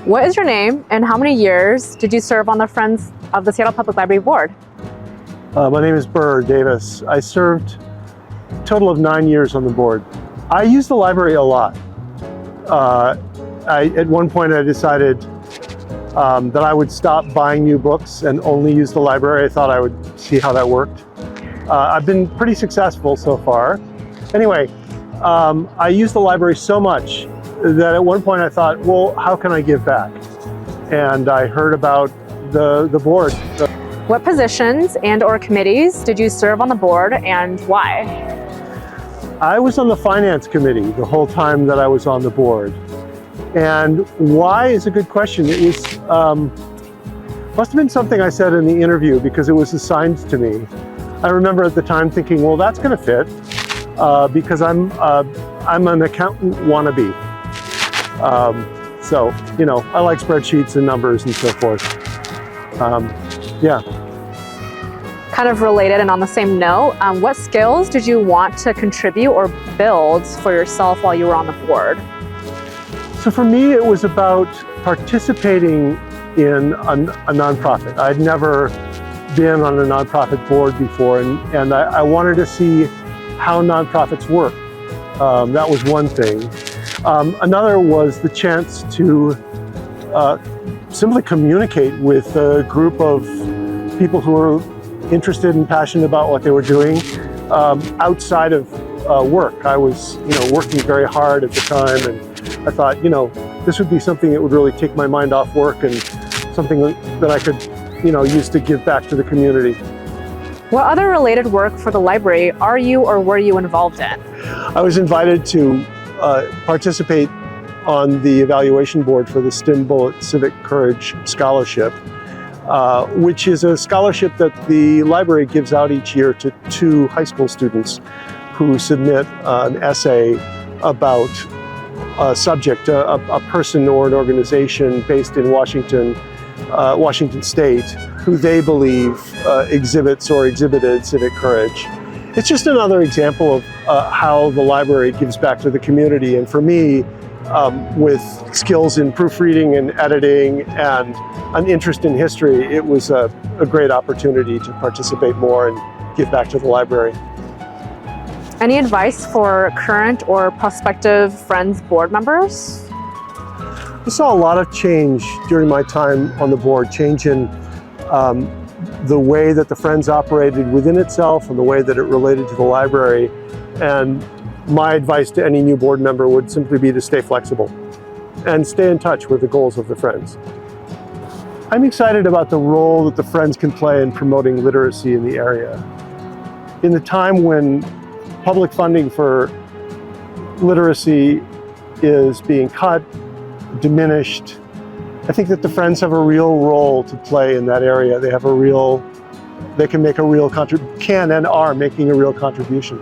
What is your name and how many years did you serve on the Friends of the Seattle Public Library Board? My name is Burr Davis. I served a total of 9 years on the board. I use the library a lot. At one point I decided that I would stop buying new books and only use the library. I thought I would see how that worked. I've been pretty successful so far. Anyway, I use the library so much that at one point I thought, well, how can I give back? And I heard about the board. What positions and/or committees did you serve on the board and why? I was on the finance committee the whole time that I was on the board. And why is a good question. It was, must have been something I said in the interview because it was assigned to me. I remember at the time thinking, well, that's gonna fit because I'm an accountant wannabe. So, you know, I like spreadsheets and numbers and so forth. Yeah. Kind of related and on the same note, what skills did you want to contribute or build for yourself while you were on the board? So for me, it was about participating in a nonprofit. I'd never been on a nonprofit board before, and I wanted to see how nonprofits work. That was one thing. Another was the chance to simply communicate with a group of people who were interested and passionate about what they were doing outside of work. I was, working very hard at the time, and I thought, this would be something that would really take my mind off work and something that I could, use to give back to the community. What other related work for the library are you or were you involved in? I was invited to participate on the evaluation board for the STEM Bullet Civic Courage Scholarship, which is a scholarship that the library gives out each year to 2 high school students who submit an essay about a subject, a person or an organization based in Washington State, who they believe exhibits or exhibited civic courage. It's just another example of how the library gives back to the community. And for me, with skills in proofreading and editing and an interest in history, it was a great opportunity to participate more and give back to the library. Any advice for current or prospective Friends board members? I saw a lot of change during my time on the board, change in the way that the Friends operated within itself and the way that it related to the library. And my advice to any new board member would simply be to stay flexible and stay in touch with the goals of the Friends. I'm excited about the role that the Friends can play in promoting literacy in the area. In the time when public funding for literacy is being cut, diminished, I think that the Friends have a real role to play in that area. They can make a real contribution, can and are making a real contribution.